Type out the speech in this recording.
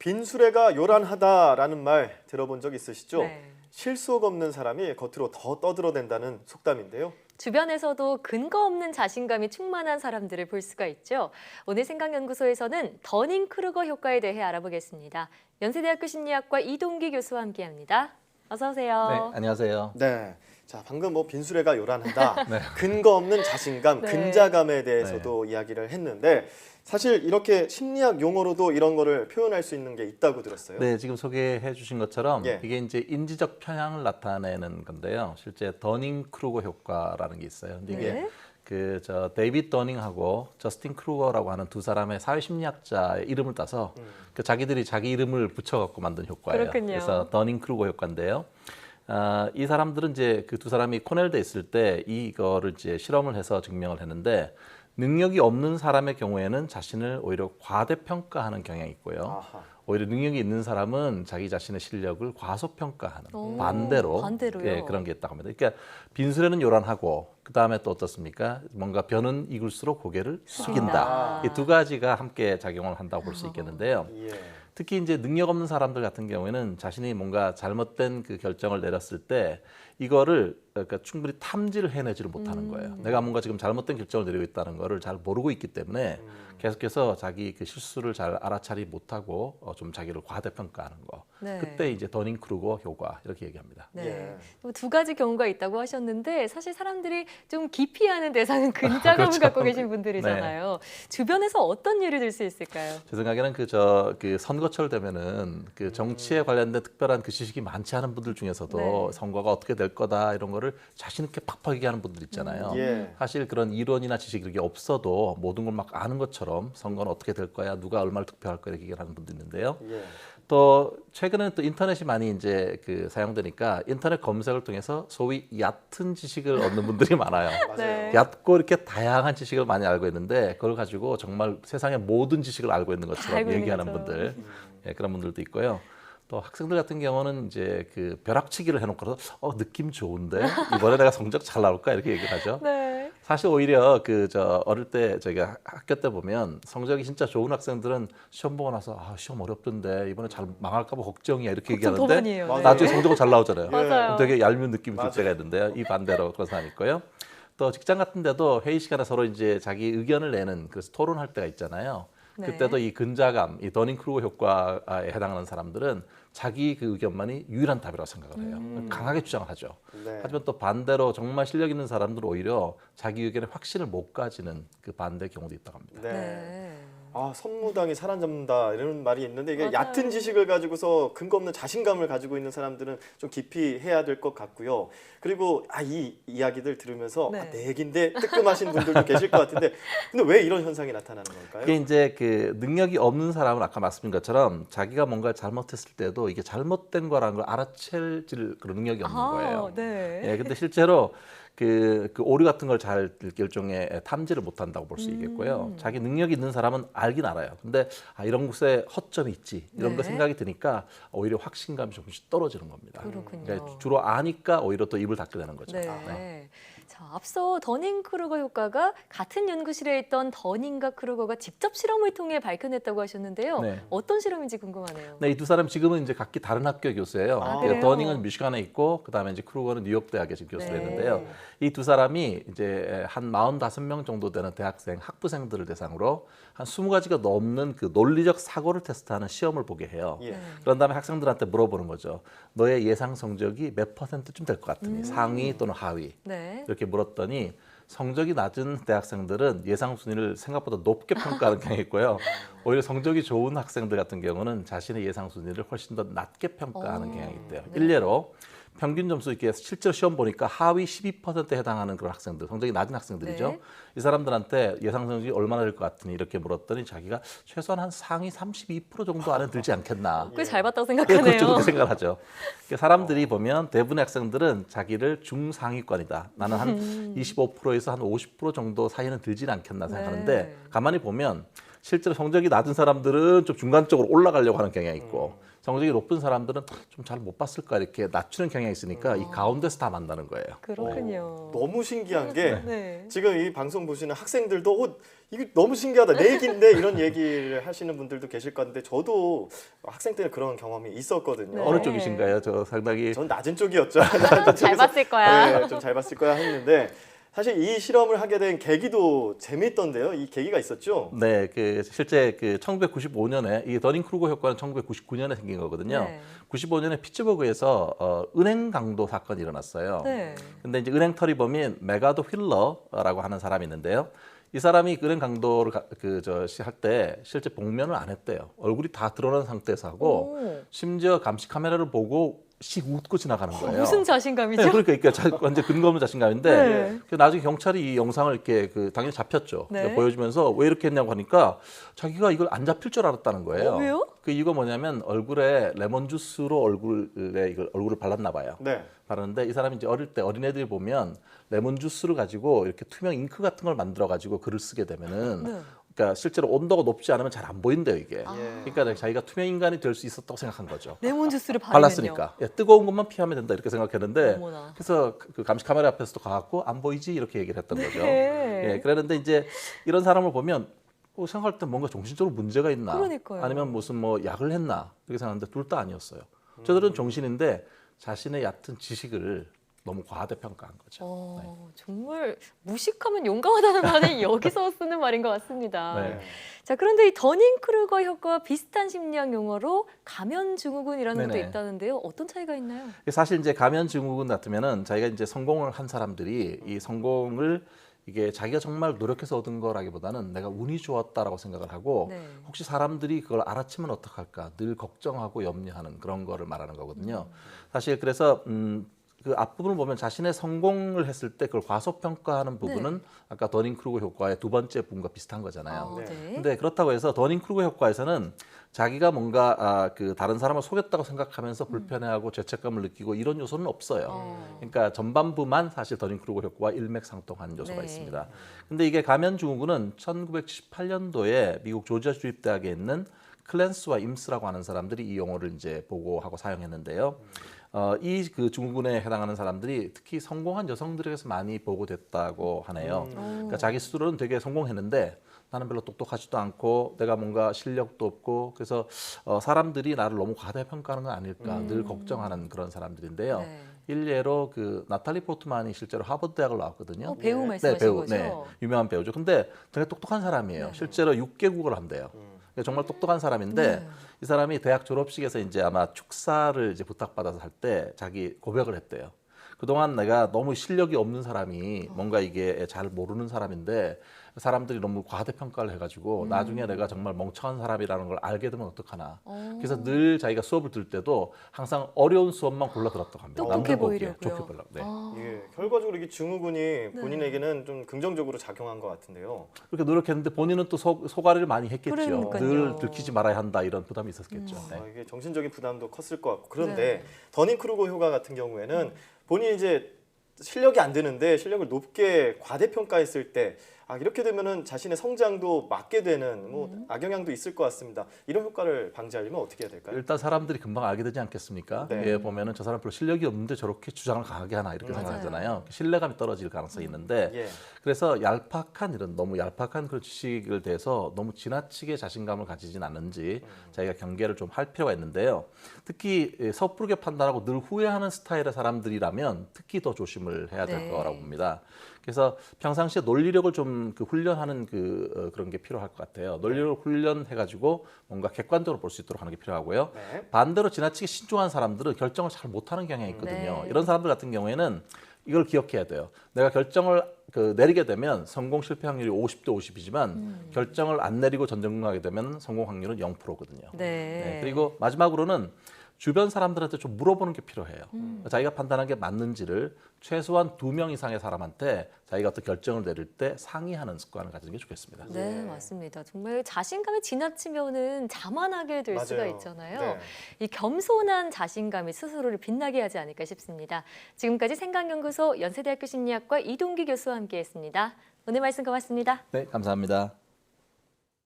빈수레가 요란하다라는 말 들어본 적 있으시죠? 네. 실속 없는 사람이 겉으로 더 떠들어댄다는 속담인데요. 주변에서도 근거 없는 자신감이 충만한 사람들을 볼 수가 있죠. 오늘 생각연구소에서는 더닝크루거 효과에 대해 알아보겠습니다. 연세대학교 심리학과 이동기 교수와 함께합니다. 어서 오세요. 네, 안녕하세요. 네. 자, 방금 빈수레가 요란하다, 네. 근거 없는 자신감, 네. 근자감에 대해서도 이야기를 했는데 사실 이렇게 심리학 용어로도 이런 거를 표현할 수 있는 게 있다고 들었어요. 네, 지금 소개해 주신 것처럼 예. 이게 이제 인지적 편향을 나타내는 건데요. 실제 더닝크루거 효과라는 게 있어요. 근데 이게 네. 데이빗 더닝하고 저스틴 크루거라고 하는 두 사람의 사회심리학자의 이름을 따서 자기들이 자기 이름을 붙여갖고 만든 효과예요. 그렇군요. 그래서 더닝크루거 효과인데요. 이 사람들은 이제 그 두 사람이 코넬대 있을 때 이거를 이제 실험을 해서 증명을 했는데 능력이 없는 사람의 경우에는 자신을 오히려 과대평가하는 경향이 있고요. 아하. 오히려 능력이 있는 사람은 자기 자신의 실력을 과소평가하는 오, 반대로요. 반대로요? 그런 게 있다고 합니다. 그러니까 빈수레는 요란하고 그다음에 또 어떻습니까? 뭔가 벼는 익을수록 고개를 숙인다. 아. 이 두 가지가 함께 작용을 한다고 볼 수 있겠는데요. 예. 특히 이제 능력 없는 사람들 같은 경우에는 자신이 뭔가 잘못된 그 결정을 내렸을 때 이거를 그러니까 충분히 탐지를 해내지를 못하는 거예요. 내가 뭔가 지금 잘못된 결정을 내리고 있다는 거를 잘 모르고 있기 때문에 계속해서 자기 그 실수를 잘 알아차리 못하고 좀 자기를 과대평가하는 거. 네. 그때 이제 더닝크루거 효과 이렇게 얘기합니다. 네. 예. 두 가지 경우가 있다고 하셨는데 사실 사람들이 좀 기피하는 대상은 근자감을 그렇죠. 갖고 계신 분들이잖아요. 주변에서 어떤 예를 들 수 있을까요? 제 생각에는 그 선거철 되면은 그 정치에 관련된 특별한 그 지식이 많지 않은 분들 중에서도 네. 선거가 어떻게 될 거다 이런 거를 자신 있게 팍팍 얘기하는 분들 있잖아요. 예. 사실 그런 이론이나 지식이 이렇게 없어도 모든 걸 막 아는 것처럼 선거는 어떻게 될 거야, 누가 얼마를 득표할 거야 이렇게 얘기하는 분도 있는데요. 예. 또 최근에는 또 인터넷이 많이 이제 그 사용되니까 인터넷 검색을 통해서 소위 얕은 지식을 얻는 분들이 많아요. 맞아요. 네. 얕고 이렇게 다양한 지식을 많이 알고 있는데 그걸 가지고 정말 세상의 모든 지식을 알고 있는 다 것처럼 알고 있는 얘기하는 거죠. 분들 예, 그런 분들도 있고요. 또 학생들 같은 경우는 이제 그 벼락치기를 해놓고 느낌 좋은데 이번에 내가 성적 잘 나올까 이렇게 얘기를 하죠. 네. 사실 오히려 어릴 때 저희가 학교 때 보면 성적이 진짜 좋은 학생들은 시험 보고 나서 시험 어렵던데 이번에 잘 망할까 봐 걱정이야 이렇게 걱정 얘기하는데 도만이에요. 맞아요. 나중에 성적은 잘 나오잖아요. 맞아요. 그럼 되게 얄미운 느낌이 들 맞아요. 때가 있는데요. 이 반대로 그런 사람이 있고요. 또 직장 같은 데도 회의 시간에 서로 이제 자기 의견을 내는 그래서 토론할 때가 있잖아요. 네. 그때도 이 근자감, 이 더닝크루거 효과에 해당하는 사람들은 자기 그 의견만이 유일한 답이라고 생각을 해요. 강하게 주장을 하죠. 네. 하지만 또 반대로 정말 실력 있는 사람들은 오히려 자기 의견에 확신을 못 가지는 그 반대 경우도 있다고 합니다. 네. 네. 선무당이 사람잡는다 이런 말이 있는데 이게 맞아요. 얕은 지식을 가지고서 근거 없는 자신감을 가지고 있는 사람들은 좀 기피해야 될 것 같고요. 그리고 이 이야기들 들으면서 네. 내 얘긴데 뜨끔하신 분들도 계실 것 같은데 근데 왜 이런 현상이 나타나는 걸까요? 이게 이제 그 능력이 없는 사람은 아까 말씀드린 것처럼 자기가 뭔가 잘못했을 때도 이게 잘못된 거라는 걸 알아챌 그런 능력이 없는 거예요. 네. 예, 근데 실제로 그 오류 같은 걸 잘 일종의 탐지를 못한다고 볼 수 있겠고요. 자기 능력이 있는 사람은 알긴 알아요. 근데 이런 곳에 허점이 있지 이런 거 네. 생각이 드니까 오히려 확신감이 조금씩 떨어지는 겁니다. 그렇군요. 그러니까 주로 아니까 오히려 또 입을 닫게 되는 거죠. 네. 자, 앞서 더닝크루거 효과가 같은 연구실에 있던 더닝과 크루거가 직접 실험을 통해 밝혀냈다고 하셨는데요. 네. 어떤 실험인지 궁금하네요. 네, 이 두 사람 지금은 이제 각기 다른 학교 교수예요. 그래요? 더닝은 미시간에 있고 그다음에 이제 크루거는 뉴욕 대학에 지금 교수로 네. 있는데요. 이 두 사람이 이제 한 45명 정도 되는 대학생 학부생들을 대상으로 한 20가지가 넘는 그 논리적 사고를 테스트하는 시험을 보게 해요. 예. 그런 다음에 학생들한테 물어보는 거죠. 너의 예상 성적이 몇 %쯤 될 것 같으니 상위 또는 하위 네. 이렇게 물었더니 성적이 낮은 대학생들은 예상 순위를 생각보다 높게 평가하는 경향이 있고요. 오히려 성적이 좋은 학생들 같은 경우는 자신의 예상 순위를 훨씬 더 낮게 평가하는 경향이 있대요. 네. 일례로 평균 점수 이렇게 실제로 시험 보니까 하위 12%에 해당하는 그런 학생들, 성적이 낮은 학생들이죠. 네. 이 사람들한테 예상 성적이 얼마나 될 것 같으니 이렇게 물었더니 자기가 최소한 한 상위 32% 정도 안에 들지 않겠나. 꽤 잘 봤다고 예, 생각하네요. 그렇죠. 그렇게 생각을 하죠. 그러니까 사람들이 보면 대부분의 학생들은 자기를 중상위권이다. 나는 한 25%에서 한 50% 정도 사이는 들지는 않겠나 생각하는데 네. 가만히 보면 실제로 성적이 낮은 사람들은 좀 중간 쪽으로 올라가려고 하는 경향이 있고 성적이 높은 사람들은 좀 잘 못 봤을까 이렇게 낮추는 경향이 있으니까 이 가운데서 다 만나는 거예요. 그렇군요. 너무 신기한 게 네. 지금 이 방송 보시는 학생들도 이게 너무 신기하다. 내 얘기인데 이런 얘기를 하시는 분들도 계실 건데 저도 학생 때는 그런 경험이 있었거든요. 네. 어느 쪽이신가요? 저 상당히 전 낮은 쪽이었죠. 잘 봤을 거야. 네, 좀 잘 봤을 거야 했는데 사실 이 실험을 하게 된 계기도 재미있던데요. 이 계기가 있었죠. 네, 그 실제 그 1995년에 이 더닝 크루거 효과는 1999년에 생긴 거거든요. 네. 95년에 피츠버그에서 은행 강도 사건이 일어났어요. 네. 근데 이제 은행 털이범인 메가드 휠러라고 하는 사람이 있는데요. 이 사람이 은행 강도를 할 때 실제 복면을 안 했대요. 얼굴이 다 드러난 상태에서 하고 오. 심지어 감시 카메라를 보고 씩 웃고 지나가는 거예요. 무슨 자신감이죠? 네, 그러니까 완전 근거 없는 자신감인데 네. 나중에 경찰이 이 영상을 이렇게 당연히 잡혔죠. 네. 보여주면서 왜 이렇게 했냐고 하니까 자기가 이걸 안 잡힐 줄 알았다는 거예요. 왜요? 그 이유가 뭐냐면 얼굴에 레몬 주스로 얼굴을 발랐나 봐요. 네. 바르는데 이 사람이 이제 어릴 때 어린애들이 보면 레몬 주스를 가지고 이렇게 투명 잉크 같은 걸 만들어 가지고 글을 쓰게 되면은 네. 그러니까 실제로 온도가 높지 않으면 잘 안 보인대요 이게. 예. 그러니까 자기가 투명 인간이 될 수 있었다고 생각한 거죠. 레몬 주스를 바르면요. 발랐으니까 뜨거운 것만 피하면 된다 이렇게 생각했는데 어머나. 그래서 그 감시 카메라 앞에서도 가갖고 안 보이지 이렇게 얘기를 했던 거죠. 네. 예, 그랬는데 이제 이런 사람을 보면 생각할 때 뭔가 정신적으로 문제가 있나 그러니까요. 아니면 무슨 뭐 약을 했나 이렇게 생각하는데 둘 다 아니었어요. 저들은 정신인데 자신의 얕은 지식을 너무 과대평가한 거죠. 정말 무식하면 용감하다는 말이 여기서 쓰는 말인 것 같습니다. 네. 자, 그런데 이 더닝 크루거 효과와 비슷한 심리학 용어로 가면 증후군이라는 것도 네네. 있다는데요. 어떤 차이가 있나요? 사실 이제 가면 증후군 같으면은 자기가 이제 성공을 한 사람들이 이 성공을 이게 자기가 정말 노력해서 얻은 거라기보다는 내가 운이 좋았다라고 생각을 하고 네. 혹시 사람들이 그걸 알아채면 어떡할까 늘 걱정하고 염려하는 그런 거를 말하는 거거든요. 사실 그래서 그 앞부분을 보면 자신의 성공을 했을 때 그걸 과소평가하는 부분은 아까 더닝 크루거 효과의 두 번째 부분과 비슷한 거잖아요. 네. 근데 그렇다고 해서 더닝 크루거 효과에서는 자기가 뭔가 그 다른 사람을 속였다고 생각하면서 불편해하고 죄책감을 느끼고 이런 요소는 없어요. 그러니까 전반부만 사실 더닝 크루거 효과와 일맥상통한 요소가 네. 있습니다. 근데 이게 가면 증후군은 1978년도에 미국 조지아 주립대학에 있는 클랜스와 임스라고 하는 사람들이 이 용어를 이제 보고하고 사용했는데요. 이 그 증후군에 해당하는 사람들이 특히 성공한 여성들에게서 많이 보고됐다고 하네요. 그러니까 자기 스스로는 되게 성공했는데 나는 별로 똑똑하지도 않고 내가 뭔가 실력도 없고 그래서 사람들이 나를 너무 과대평가하는 건 아닐까 늘 걱정하는 그런 사람들인데요. 네. 일례로 그 나탈리 포트만이 실제로 하버드 대학을 나왔거든요. 배우 말씀하신 배우, 거죠? 네, 유명한 배우죠. 근데 되게 똑똑한 사람이에요. 네. 실제로 6개국을 한대요. 그러니까 정말 똑똑한 사람인데 네. 이 사람이 대학 졸업식에서 이제 아마 축사를 이제 부탁받아서 할 때 자기 고백을 했대요. 그동안 내가 너무 실력이 없는 사람이 뭔가 이게 잘 모르는 사람인데 사람들이 너무 과대평가를 해가지고 나중에 내가 정말 멍청한 사람이라는 걸 알게 되면 어떡하나. 그래서 늘 자기가 수업을 들 때도 항상 어려운 수업만 골라 들었다고 합니다. 똑똑해 남들 보기에 보이려고요. 좋게 보려고. 네. 예, 결과적으로 이게 증후군이 본인에게는 좀 긍정적으로 작용한 것 같은데요. 그렇게 노력했는데 본인은 또 소가리를 많이 했겠죠. 그러니까요. 늘 들키지 말아야 한다 이런 부담이 있었겠죠. 네. 이게 정신적인 부담도 컸을 것 같고 그런데 네. 더닝 크루거 효과 같은 경우에는 본인이 이제 실력이 안 되는데 실력을 높게 과대평가했을 때 이렇게 되면은 자신의 성장도 막게 되는 뭐 악영향도 있을 것 같습니다. 이런 효과를 방지하려면 어떻게 해야 될까요? 일단 사람들이 금방 알게 되지 않겠습니까? 네. 예, 보면은 저 사람 별로 실력이 없는데 저렇게 주장을 강하게 하나 이렇게 맞아요. 생각하잖아요. 신뢰감이 떨어질 가능성이 있는데 예. 그래서 너무 얄팍한 그 지식을 대해서 너무 지나치게 자신감을 가지진 않는지 자기가 경계를 좀 할 필요가 있는데요. 특히 섣부르게 판단하고 늘 후회하는 스타일의 사람들이라면 특히 더 조심을 해야 될 네. 거라고 봅니다. 그래서 평상시에 논리력을 좀 그 훈련하는 그런 게 필요할 것 같아요. 논리력을 훈련해가지고 뭔가 객관적으로 볼 수 있도록 하는 게 필요하고요. 네. 반대로 지나치게 신중한 사람들은 결정을 잘 못하는 경향이 있거든요. 네. 이런 사람들 같은 경우에는 이걸 기억해야 돼요. 내가 결정을 내리게 되면 성공 실패 확률이 50대 50이지만 결정을 안 내리고 전전긍긍하게 되면 성공 확률은 0%거든요. 네. 그리고 마지막으로는 주변 사람들한테 좀 물어보는 게 필요해요. 자기가 판단한 게 맞는지를 최소한 2명 이상의 사람한테 자기가 어떤 결정을 내릴 때 상의하는 습관을 가지는 게 좋겠습니다. 네, 맞습니다. 정말 자신감이 지나치면은 자만하게 될 수가 맞아요. 있잖아요. 네. 이 겸손한 자신감이 스스로를 빛나게 하지 않을까 싶습니다. 지금까지 생각연구소 연세대학교 심리학과 이동기 교수와 함께했습니다. 오늘 말씀 고맙습니다. 네, 감사합니다.